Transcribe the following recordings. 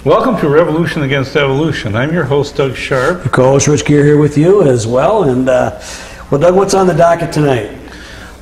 Welcome to Revolution Against Evolution. I'm your host, Doug Sharp. Co-host Rich Gear here with you as well. And well, Doug, what's on the docket tonight?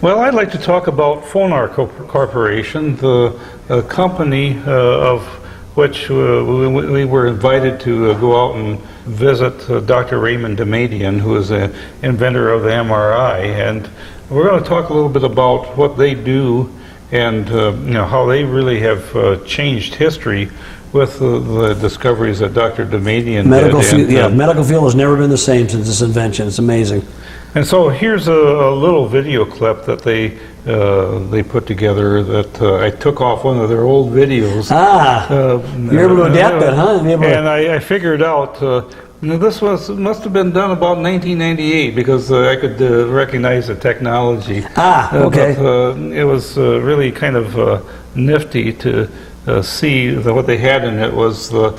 Well, I'd like to talk about FONAR Corporation, the company of which we were invited to go out and visit Dr. Raymond Damadian, who is an inventor of the MRI. And we're going to talk a little bit about what they do and how they really have changed history with the discoveries that Dr. Damadian did. Medical field has never been the same since this invention. It's amazing. And so here's a little video clip that they put together that I took off one of their old videos. You're able to adapt that, huh? And I figured out this must have been done about 1998 because I could recognize the technology. Okay. But, it was really kind of nifty to see that what they had in it was the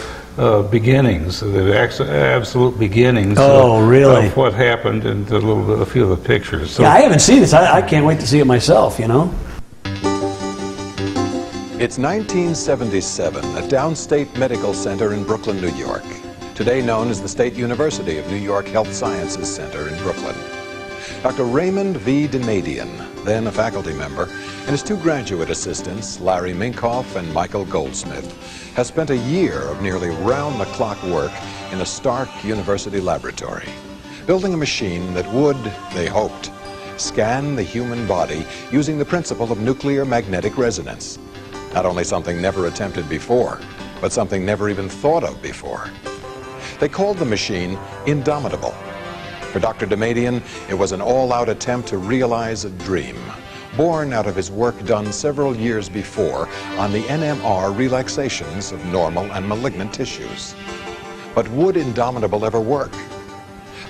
beginnings, the absolute beginnings of what happened, and a few of the pictures. So, yeah, I haven't seen this. I can't wait to see it myself, It's 1977 at Downstate Medical Center in Brooklyn, New York, today known as the State University of New York Health Sciences Center in Brooklyn. Dr. Raymond V. Damadian, then a faculty member, and his two graduate assistants, Larry Minkoff and Michael Goldsmith, has spent a year of nearly round-the-clock work in a stark university laboratory, building a machine that would, they hoped, scan the human body using the principle of nuclear magnetic resonance. Not only something never attempted before, but something never even thought of before. They called the machine Indomitable. For Dr. Damadian, it was an all-out attempt to realize a dream, born out of his work done several years before on the NMR relaxations of normal and malignant tissues. But would Indomitable ever work?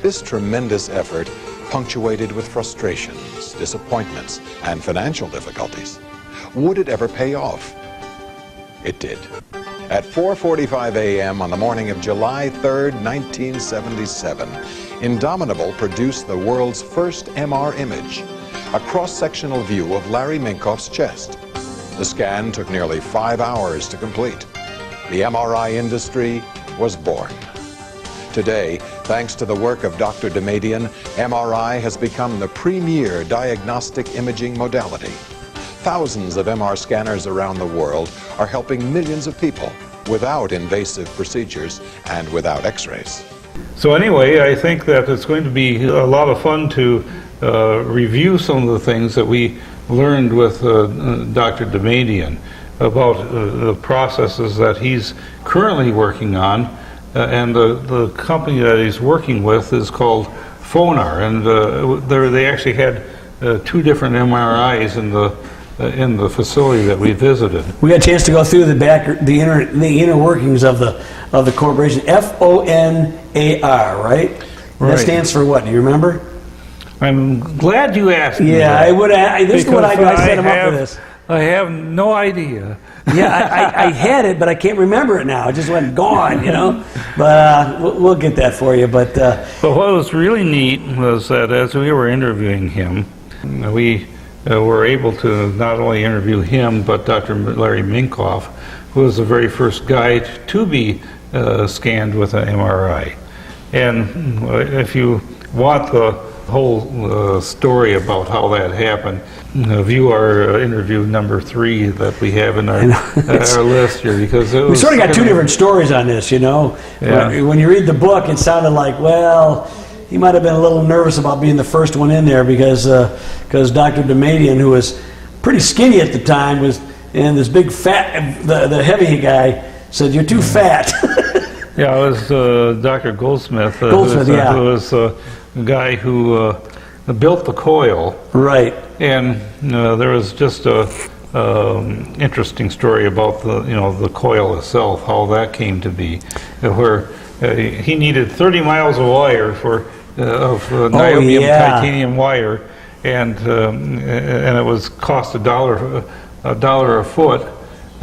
This tremendous effort, punctuated with frustrations, disappointments, and financial difficulties, would it ever pay off? It did. At 4:45 a.m. on the morning of July 3rd, 1977, Indomitable produced the world's first MR image, a cross-sectional view of Larry Minkoff's chest. The scan took nearly 5 hours to complete. The MRI industry was born. Today, thanks to the work of Dr. Damadian, MRI has become the premier diagnostic imaging modality. Thousands of MR scanners around the world are helping millions of people without invasive procedures and without X-rays. So anyway, I think that it's going to be a lot of fun to review some of the things that we learned with Dr. Damadian about the processes that he's currently working on, and the company that he's working with is called FONAR, and they actually had two different MRIs in the facility that we visited. We had a chance to go through the inner workings of the corporation. FONAR, right? That stands for what? Do you remember? I'm glad you asked me. Yeah, I would. This is what I set him up for this. I have no idea. Yeah, I had it, but I can't remember it now. It just went gone, But we'll get that for you. But what was really neat was that as we were interviewing him, we were able to not only interview him, but Dr. Larry Minkoff, who was the very first guy to be scanned with an MRI. And if you want the whole story about how that happened, view our interview number 3 that we have in our list here, because we sort of got two different stories on this, Yeah. When you read the book, it sounded like, well, he might have been a little nervous about being the first one in there because Dr. Damadian, who was pretty skinny at the time, and this big fat, the heavy guy said, "You're too fat." Yeah, it was Dr. Goldsmith. Who was a guy who built the coil. Right. And there was just a interesting story about the coil itself, how that came to be, where he needed 30 miles of wire of niobium titanium wire, and it was cost $1 a foot,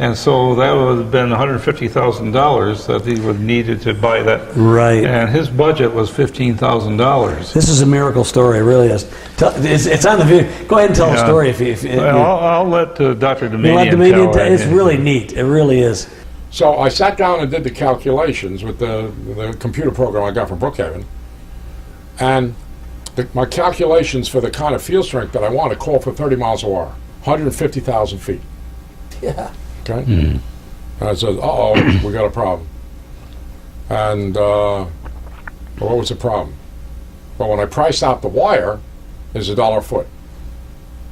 and so that would have been $150,000 that he would needed to buy that. Right. And his budget was $15,000. This is a miracle story, it really is. It's on the video. Go ahead and tell the story if I'll let Dr. Damadian tell it. It's really neat. It really is. So I sat down and did the calculations with the computer program I got from Brookhaven, and my calculations for the kind of field strength that I want to call for 30 miles an hour, 150,000 feet. Yeah. Okay? And I said, uh-oh, we got a problem. And well, what was the problem? Well, when I priced out the wire, it's $1 a foot.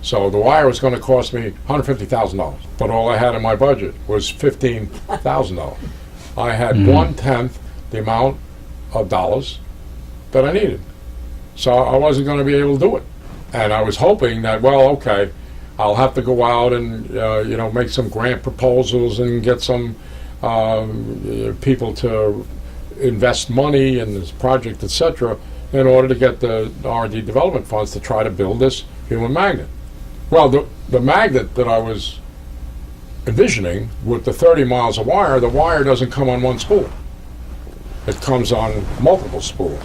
So the wire was going to cost me $150,000, but all I had in my budget was $15,000. I had 1/10 the amount of dollars that I needed. So I wasn't going to be able to do it. And I was hoping that, well, okay, I'll have to go out and make some grant proposals and get some people to invest money in this project, etc., in order to get the R&D development funds to try to build this human magnet. Well, the magnet that I was envisioning with the 30 miles of wire, the wire doesn't come on one spool. It comes on multiple spools.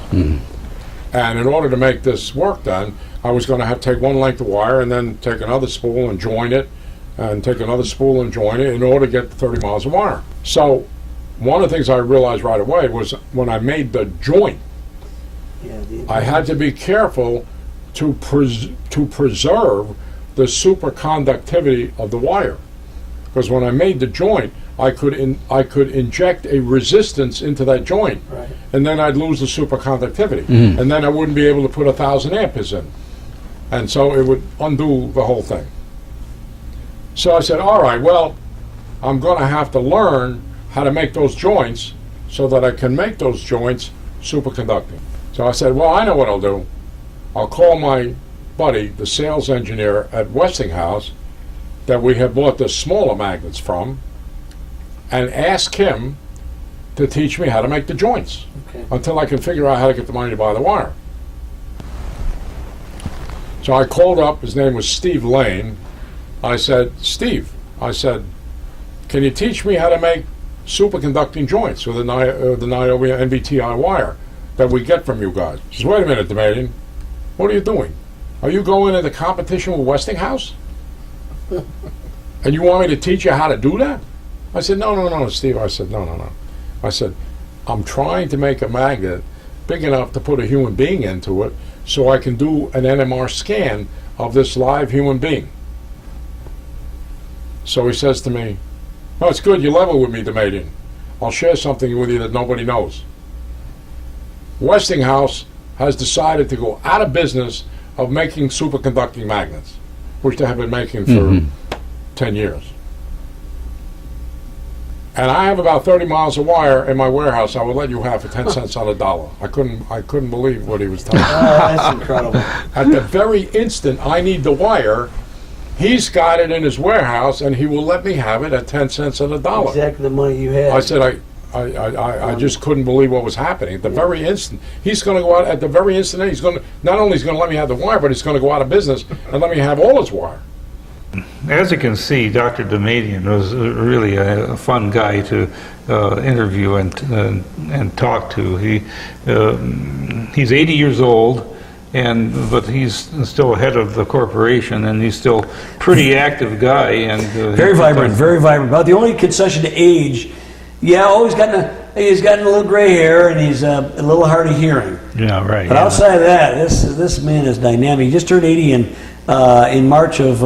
And in order to make this work then, I was going to have to take one length of wire and then take another spool and join it, and take another spool and join it in order to get the 30 miles of wire. So one of the things I realized right away was when I made the joint, I had to be careful to preserve the superconductivity of the wire, because when I made the joint, I could inject a resistance into that joint, and then I'd lose the superconductivity, and then I wouldn't be able to put 1,000 amperes in, and so it would undo the whole thing. So I said, all right, well, I'm going to have to learn how to make those joints so that I can make those joints superconducting. So I said, well, I know what I'll do. I'll call my buddy, the sales engineer at Westinghouse, that we have bought the smaller magnets from, and ask him to teach me how to make the joints until I can figure out how to get the money to buy the wire. So I called up, his name was Steve Lane. I said, Steve, I said, can you teach me how to make superconducting joints with the niobium NBTI wire that we get from you guys? He says, wait a minute, Damadian, what are you doing? Are you going into competition with Westinghouse? And you want me to teach you how to do that? I said, no, Steve. I said, no. I said, I'm trying to make a magnet big enough to put a human being into it so I can do an NMR scan of this live human being. So he says to me, no, it's good, you level with me, Damadian. I'll share something with you that nobody knows. Westinghouse has decided to go out of business of making superconducting magnets, which they have been making for 10 years. And I have about 30 miles of wire in my warehouse I will let you have for 10 cents on a dollar. I couldn't believe what he was telling me. Oh, that's incredible. At the very instant I need the wire, he's got it in his warehouse and he will let me have it at 10 cents on a dollar. Exactly the money you had. I said, I just couldn't believe what was happening. At the very instant, he's going to go out. At the very instant, he's going to not only is going to let me have the wire, but he's going to go out of business and let me have all his wire. As you can see, Dr. Damadian was really a fun guy to interview and talk to. He's 80 years old, but he's still head of the corporation, and he's still pretty active guy. And very vibrant. About the only concession to age. Yeah, he's gotten a little gray hair, and he's a little hard of hearing. Yeah, right. But outside of that, this man is dynamic. He just turned 80 in March of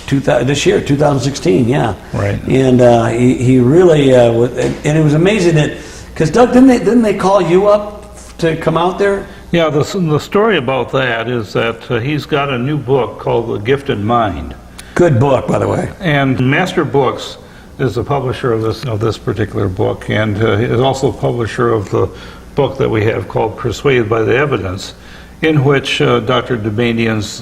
this year, 2016. Yeah. Right. And he really and it was amazing that, because Doug, didn't they call you up to come out there? Yeah. The story about that is that he's got a new book called The Gifted Mind. Good book, by the way. And Master Books is the publisher of this particular book, and is also publisher of the book that we have called Persuaded by the Evidence, in which Dr. Damadian's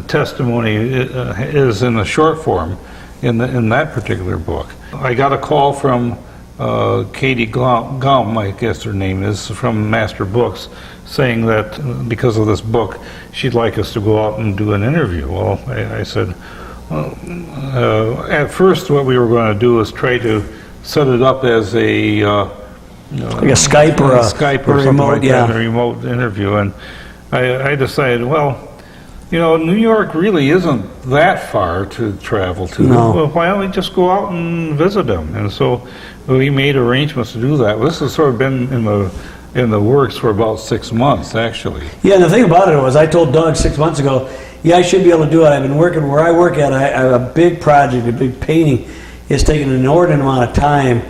testimony is in a short form in that particular book. I got a call from Katie Gum, I guess her name is, from Master Books, saying that because of this book, she'd like us to go out and do an interview. Well, I said, at first what we were going to do is try to set it up as a like a Skype or something remote, like that, a remote interview. And I decided, well, you know, New York really isn't that far to travel to. No. Well, why don't we just go out and visit them? And so we made arrangements to do that. This has sort of been in the works for about 6 months, actually. Yeah, and the thing about it was, I told Doug 6 months ago, yeah, I should be able to do it. I've been working where I work at. I have a big project, a big painting. It's taken an inordinate amount of time,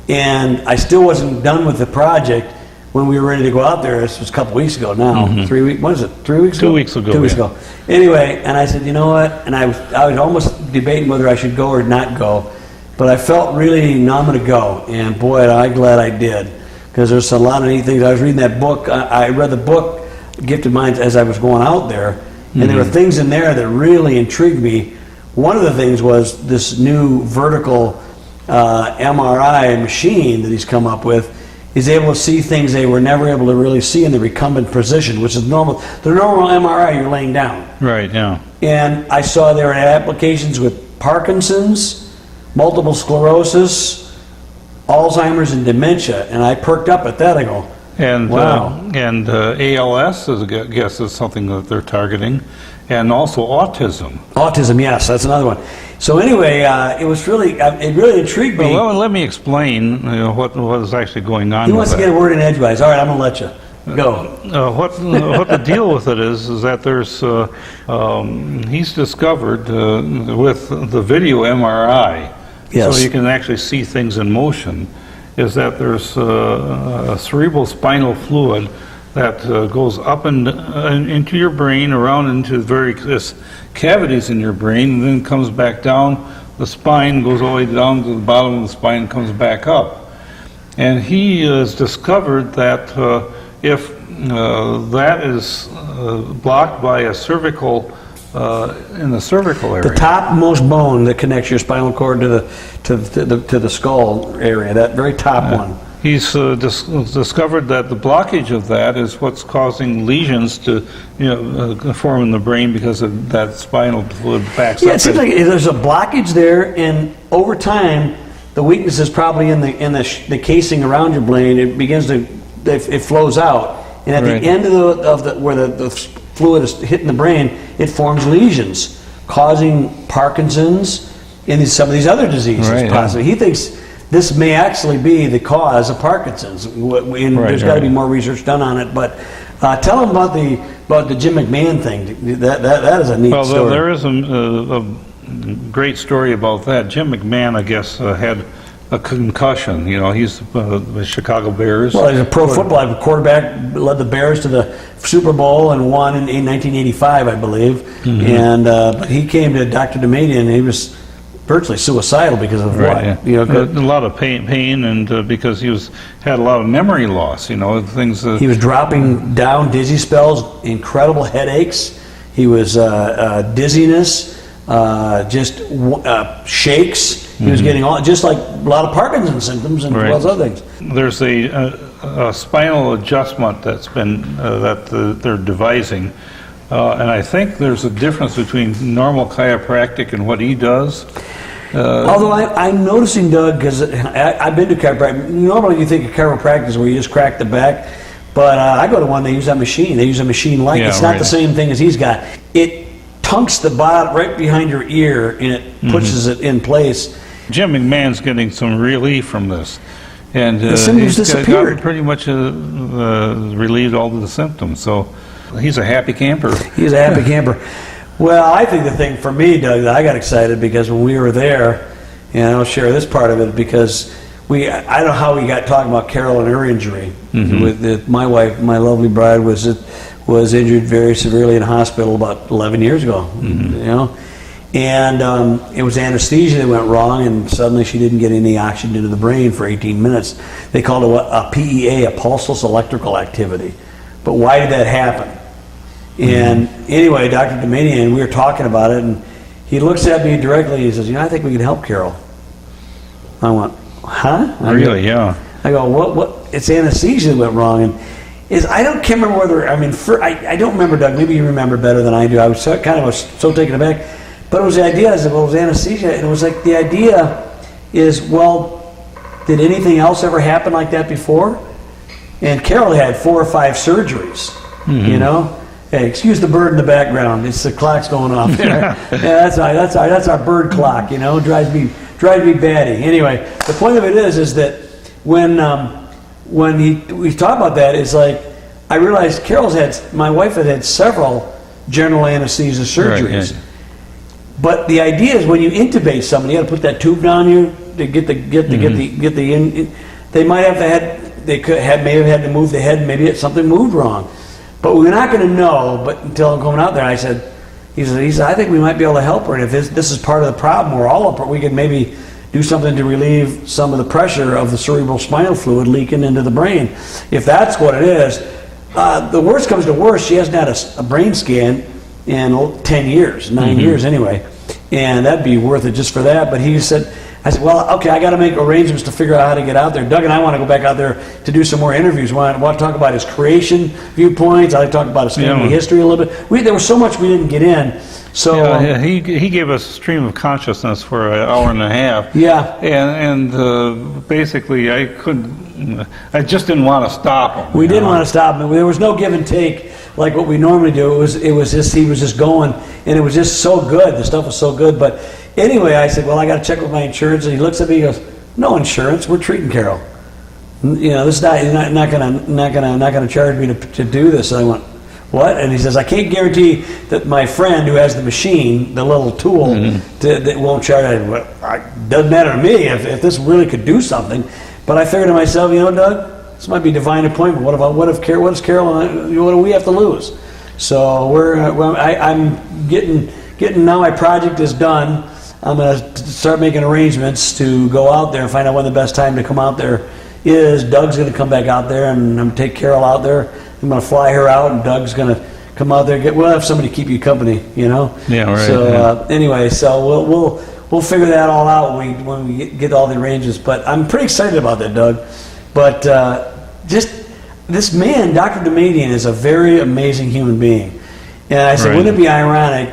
and I still wasn't done with the project when we were ready to go out there. This was a couple weeks ago now. 3 weeks, what is it, 3 weeks ago? 2 weeks ago. 2 weeks ago. Anyway, and I said, you know what? And I was almost debating whether I should go or not go, but I felt really, no, I'm going to go. And boy, I'm glad I did, because there's a lot of neat things. I was reading that book. I read the book, Gifted Minds, as I was going out there, and there were things in there that really intrigued me. One of the things was this new vertical MRI machine that he's come up with. Is able to see things they were never able to really see in the recumbent position, which is normal. The normal MRI, you're laying down. Right, yeah. And I saw there were applications with Parkinson's, multiple sclerosis, Alzheimer's, and dementia. And I perked up at that. I go, And wow. ALS, I guess, is something that they're targeting, and also autism. Autism, yes, that's another one. So anyway, it was really, it really intrigued me. Well, let me explain what is actually going on. He wants to get a word in edgewise. All right, I'm going to let you go. What the deal with it is that there's he's discovered with the video MRI, Yes. so you can actually see things in motion, is that there's a cerebral spinal fluid that goes up and into your brain, around into various cavities in your brain, and then comes back down. The spine goes all the way down to the bottom of the spine and comes back up. And he has discovered that if that is blocked by a cervical, in the cervical area. The topmost bone that connects your spinal cord to the skull area, that very top one. He's discovered that the blockage of that is what's causing lesions to, form in the brain because of that spinal fluid backs up. Yeah, it seems like there's a blockage there, and over time, the weakness is probably in the casing around your brain. It begins to, it flows out, and at Right. the end of the where the fluid is hitting the brain, it forms lesions, causing Parkinson's and some of these other diseases. Right, possibly, he thinks this may actually be the cause of Parkinson's. And there's got to be more research done on it. But tell him about the Jim McMahon thing. That is a neat story. Well, there is a great story about that. Jim McMahon, I guess, had a concussion. He's the Chicago Bears. Well, he's a pro football quarterback, led the Bears to the Super Bowl and won in 1985, I believe. Mm-hmm. And but he came to Dr. Damadian, and he was virtually suicidal because of Right, what? yeah. A lot of pain, and because he had a lot of memory loss. Things. He was dropping down, dizzy spells, incredible headaches. He was dizziness, just shakes. He was getting all, just like a lot of Parkinson's symptoms and Right. lots of other things. There's a spinal adjustment that's been they're devising, and I think there's a difference between normal chiropractic and what he does. Although I'm noticing, Doug, because I've been to chiropractic. Normally you think of chiropractic is where you just crack the back, but I go to one, they use that machine. They use a machine like, Yeah, it's not right. the same thing as he's got. It tunks the bot right behind your ear, and it pushes it in place. Jim McMahon's getting some relief from this, and The symptoms he's disappeared. got pretty much relieved all of the symptoms. So he's a happy camper. He's a happy camper. Well, I think the thing for me, Doug, that I got excited because when we were there, and I'll share this part of it because I don't know how we got talking about Carol and her injury. My wife, my lovely bride, was injured very severely in a hospital about 11 years ago. And it was anesthesia that went wrong, and suddenly she didn't get any oxygen into the brain for 18 minutes. They called it a PEA, a pulseless electrical activity. But why did that happen? And anyway, Dr. Damadian, we were talking about it, and he looks at me directly and he says, I think we can help Carol. I went, huh? Really, yeah. I go, what? It's anesthesia that went wrong. And I can't remember whether, I don't remember, Doug, maybe you remember better than I do. I was so taken aback. But it was the idea, I said, well, it was anesthesia. And it was like, the idea is, well, did anything else ever happen like that before? And Carol had 4 or 5 surgeries, Hey, excuse the bird in the background. It's the clock's going off there. Yeah, that's our bird clock. You know, drives me batty. Anyway, the point of it is that when we talk about that, it's like I realized my wife had several general anesthesia surgeries. Right. But the idea is when you intubate somebody, you got to put that tube down here to get the they might have may have had to move the head. Maybe something moved wrong. But we're not going to know, until I'm going out there. And he said, I think we might be able to help her. And if this is part of the problem, we could maybe do something to relieve some of the pressure of the cerebral spinal fluid leaking into the brain. If that's what it is, the worst comes to worst, she hasn't had a brain scan in 10 years, 9 years anyway. And that'd be worth it just for that. But I said, well, okay, I got to make arrangements to figure out how to get out there. Doug and I want to go back out there to do some more interviews. We want to talk about his creation viewpoints. I like to talk about his family history a little bit. There was so much we didn't get in. So he gave us a stream of consciousness for an hour and a half. Yeah. And basically I just didn't want to stop him. We didn't want to stop him. There was no give and take like what we normally do. It was just he was just going, and it was just so good. The stuff was so good. But anyway, I said, well, I got to check with my insurance. And he looks at me, he goes, no insurance. We're treating Carol. This is not gonna charge me to do this. And I went, what? And he says, I can't guarantee that my friend who has the machine, the little tool, that won't charge. Well, it doesn't matter to me if this really could do something. But I figured to myself, Doug, this might be divine appointment. What if Carol? What do we have to lose? So I'm getting now. My project is done. I'm going to start making arrangements to go out there and find out when the best time to come out there is. Doug's going to come back out there, and I'm going to take Carol out there. I'm going to fly her out, and Doug's going to come out there. We'll have somebody to keep you company, Yeah, right. So anyway, so we'll figure that all out when we get all the arrangements. But I'm pretty excited about that, Doug. But just this man, Dr. Damadian, is a very amazing human being. And I said, wouldn't it be ironic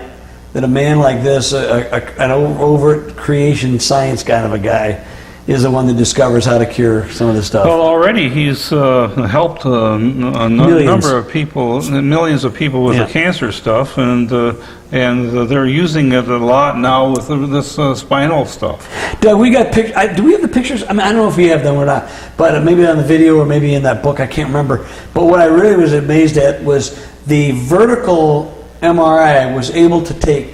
that a man like this, an overt creation science kind of a guy, is the one that discovers how to cure some of this stuff? Well, already he's helped a number of people, millions of people with the cancer stuff, and they're using it a lot now with this spinal stuff. Doug, we got pictures. Do we have the pictures? I mean, I don't know if we have them or not, but maybe on the video or maybe in that book. I can't remember. But what I really was amazed at was the vertical MRI was able to take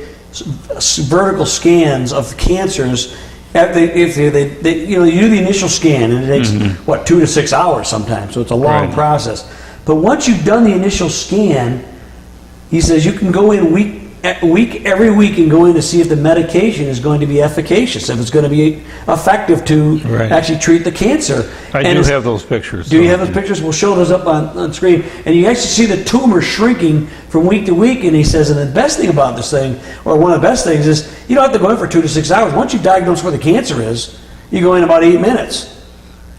vertical scans of the cancers. If you do the initial scan, and it takes 2 to 6 hours sometimes, so it's a long process. But once you've done the initial scan, he says you can go in every week and go in to see if the medication is going to be efficacious, if it's going to be effective to actually treat the cancer. I do have those pictures. Do you have those pictures? We'll show those up on screen. And you actually see the tumor shrinking from week to week. And he says, and the best thing about this thing, or one of the best things, is you don't have to go in for 2 to 6 hours. Once you diagnose where the cancer is, you go in about 8 minutes.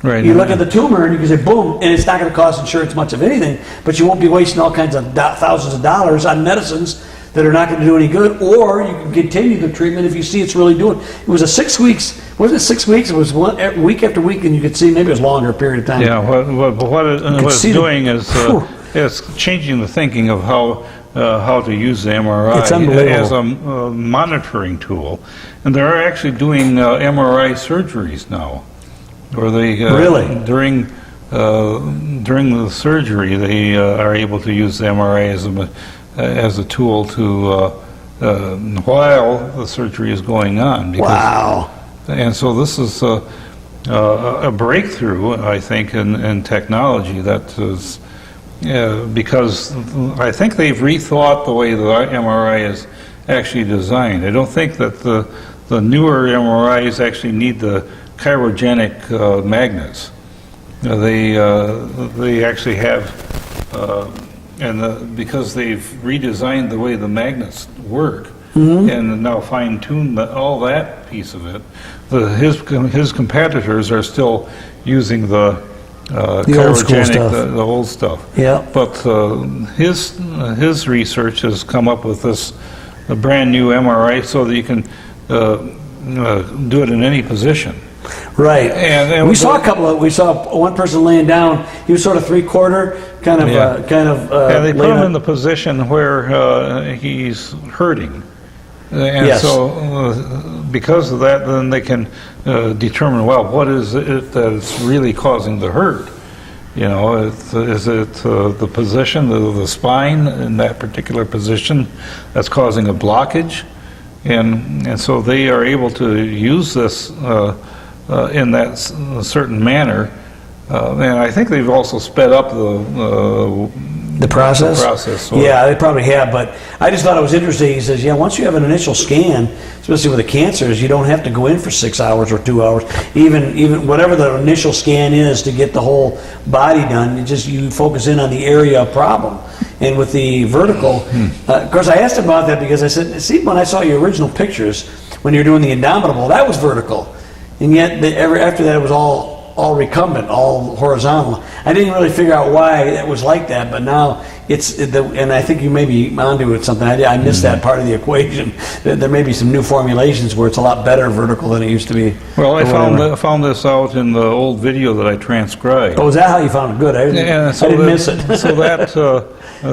Right. You look at the tumor and you can say, boom, and it's not going to cost insurance much of anything, but you won't be wasting all kinds of thousands of dollars on medicines that are not going to do any good, or you can continue the treatment if you see it's really doing. It was 6 weeks, wasn't it 6 weeks? It was week after week, and you could see maybe it was longer a period of time. Yeah, what it's doing is it's changing the thinking of how to use the MRI as a monitoring tool. And they're actually doing MRI surgeries now, where they during the surgery they are able to use the MRI as a tool to while the surgery is going on. Wow! And so this is a breakthrough, I think, in technology that is because I think they've rethought the way the MRI is actually designed. I don't think that the newer MRIs actually need the chirogenic magnets. They actually have. Because they've redesigned the way the magnets work and now fine-tuned all that piece of it, his competitors are still using the chirogenic, the old stuff. Yeah. But his research has come up with this brand new MRI so that you can do it in any position. Right. And we saw one person laying down. He was sort of three-quarter, kind of. Yeah, they put him in the position where he's hurting. And Yes. so, because of that, then they can determine, well, what is it that's really causing the hurt? You know, is it the position, the spine in that particular position that's causing a blockage? And so they are able to use this in that certain manner. And I think they've also sped up The process? The process. Yeah, they probably have, but I just thought it was interesting. He says, yeah, once you have an initial scan, especially with the cancers, you don't have to go in for 6 hours or 2 hours. Even whatever the initial scan is to get the whole body done, you focus in on the area of problem. And with the vertical, of course, I asked about that because I said, see, when I saw your original pictures, when you were doing the Indomitable, that was vertical. And yet, after that, it was all recumbent, all horizontal. I didn't really figure out why it was like that, but now and I think you may be onto it something. I missed that part of the equation. There may be some new formulations where it's a lot better vertical than it used to be. Well, I found this out in the old video that I transcribed. Oh, is that how you found it? Good. I didn't miss it. So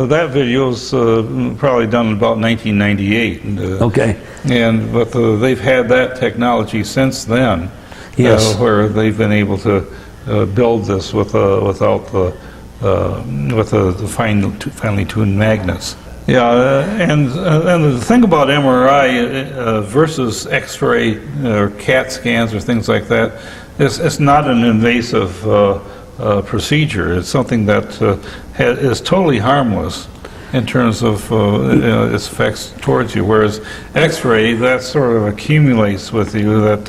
that video was probably done in about 1998. Okay. But they've had that technology since then. Yes. Where they've been able to build this without the finely tuned magnets. Yeah, and the thing about MRI versus X-ray or CAT scans or things like that, it's not an invasive procedure. It's something that is totally harmless in terms of its effects towards you, whereas X-ray, that sort of accumulates with you. That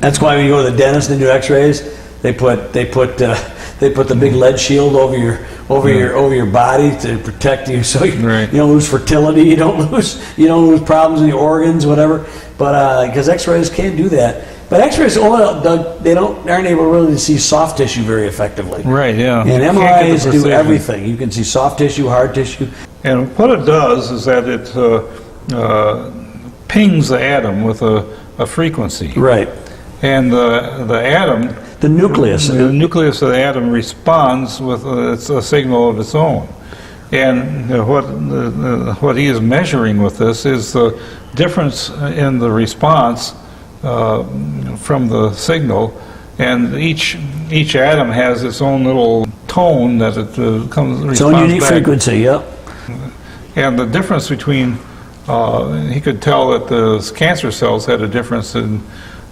that's why when you go to the dentist and do X-rays, they put the big lead shield over your body to protect you, so you don't lose fertility, you don't lose problems in your organs, whatever. But because X-rays can't do that. But X-rays, Doug, they aren't able really to see soft tissue very effectively. Right, yeah. And MRIs do everything. You can see soft tissue, hard tissue. And what it does is that it pings the atom with a frequency. Right. And the atom... The nucleus. The nucleus of the atom responds with a signal of its own. And what he is measuring with this is the difference in the response from the signal, and each atom has its own little tone that it responds its own unique back. Frequency. Yep. And the difference between he could tell that the cancer cells had a difference in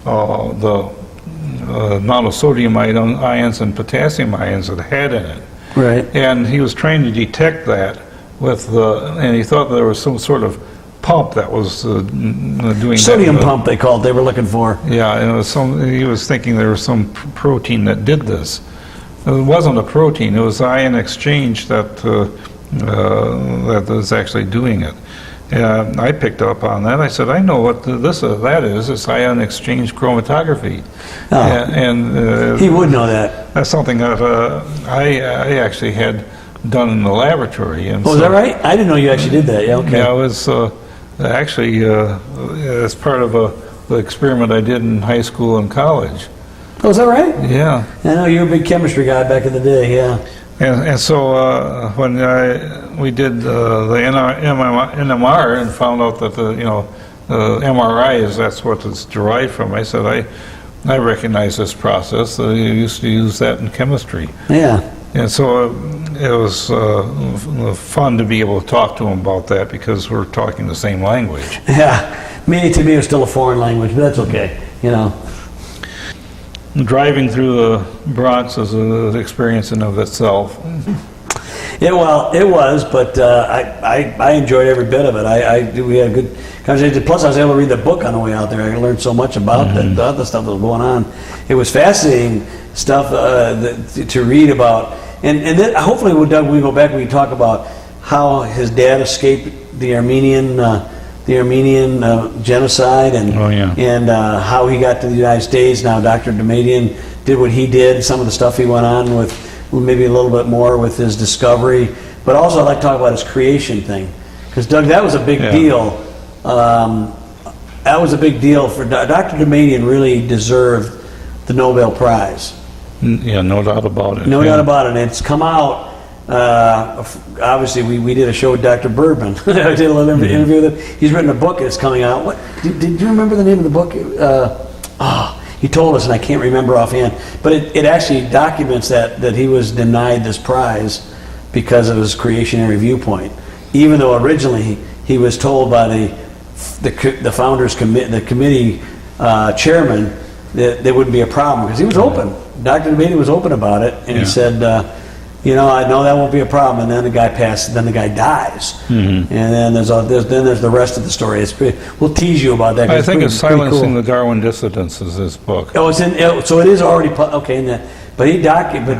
the amount of sodium ions and potassium ions it had in it. Right. And he was trying to detect that and he thought there was some sort of pump that was doing sodium pump they were looking for. Yeah, and he was thinking there was some protein that did this. It wasn't a protein, it was ion exchange that was actually doing it. And I picked up on that. I said, I know what that is. It's ion exchange chromatography. Oh. And he would know that. That's something that I actually had done in the laboratory. And is that right? I didn't know you actually did that. Yeah, okay. Yeah, it was actually as part of the experiment I did in high school and college. Oh, is that right? Yeah. I know you were a big chemistry guy back in the day. Yeah. And so when we did the NMR and found out that MRI that's what it's derived from, I said I recognize this process. You used to use that in chemistry. Yeah. And so it was fun to be able to talk to him about that because we're talking the same language. Yeah. To me, it was still a foreign language, but that's okay. Driving through the Bronx is an experience in of itself. It was, but I enjoyed every bit of it. We had a good conversation. Plus, I was able to read the book on the way out there. I learned so much about the other stuff that was going on. It was fascinating stuff to read about. And then hopefully, Doug, when we go back, we can talk about how his dad escaped the Armenian genocide and how he got to the United States. Now Dr. Damadian did what he did, some of the stuff he went on with, maybe a little bit more with his discovery. But also I'd like to talk about his creation thing. Because Doug, that was a big deal. that was a big deal for Dr. Damadian. Really deserved the Nobel Prize. Yeah, no doubt about it. No doubt about it. And it's come out. Obviously, we did a show with Dr. Birdman. I did a little interview with him. He's written a book and it's coming out. What did you remember the name of the book? He told us, and I can't remember offhand. But it actually documents that he was denied this prize because of his creationary viewpoint, even though originally he was told by the founders the committee chairman that there wouldn't be a problem because he was open. Dr. Damadian was open about it, and he said, I know that won't be a problem. And then the guy passes, then the guy dies, and then there's the rest of the story. We'll tease you about that. I think it's Silencing the Darwin Dissidents is this book. Oh, so it is already okay. But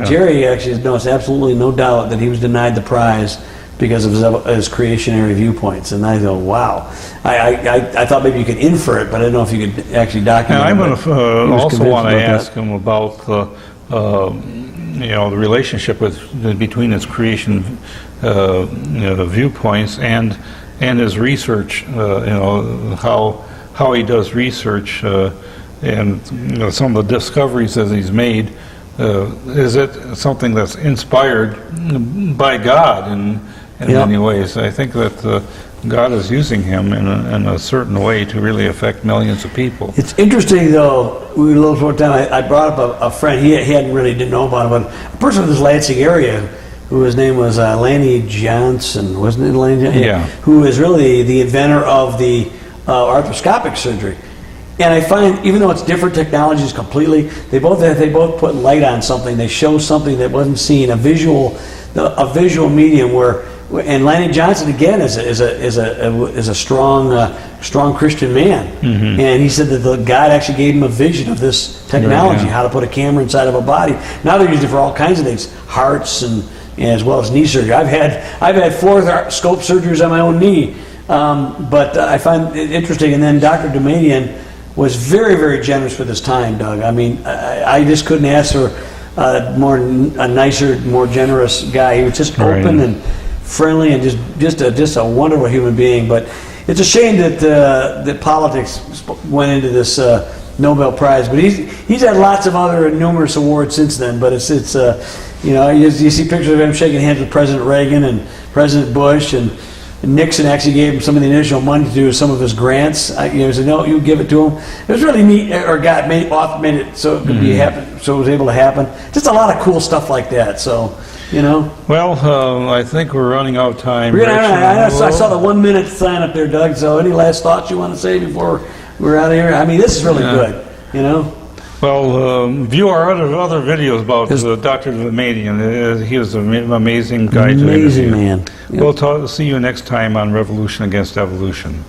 Jerry actually knows absolutely no doubt that he was denied the prize because of his creationary viewpoints. And I go, wow. I thought maybe you could infer it, but I don't know if you could actually document it. And I'm going to also want to ask him about the relationship between his creation viewpoints and his research. How he does research and some of the discoveries that he's made. Is it something that's inspired by God in many ways? I think that God is using him in a certain way to really affect millions of people. It's interesting, though. We were a little short time. I brought up a friend. He didn't know about him, but a person from this Lansing area, whose name was Lanny Johnson, wasn't it Lanny Johnson? Yeah. Who is really the inventor of the arthroscopic surgery. And I find, even though it's different technologies completely, they both put light on something. They show something that wasn't seen, a visual medium where. And Lanny Johnson again is a strong Christian man, and he said that God actually gave him a vision of this technology, how to put a camera inside of a body. Now they're using it for all kinds of things, hearts and as well as knee surgery. I've had 4 scope surgeries on my own knee, but I find it interesting. And then Dr. Damadian was very, very generous with his time, Doug. I mean, I just couldn't ask for a nicer, more generous guy. He was just open and friendly and just a wonderful human being. But it's a shame that politics went into this Nobel Prize. But he's had lots of other numerous awards since then. But it's you see pictures of him shaking hands with President Reagan and President Bush, and Nixon actually gave him some of the initial money to do some of his grants. He said, no, you give it to him. It was really neat, or God made it so it could be happen, so it was able to happen. Just a lot of cool stuff like that. So. Well, I think we're running out of time. I saw the 1 minute sign up there, Doug. So any last thoughts you want to say before we're out of here? I mean, this is really good, Well, view our other videos about Dr. Damadian. He was an amazing guy to interview. Amazing man. We'll see you next time on Revolution Against Evolution.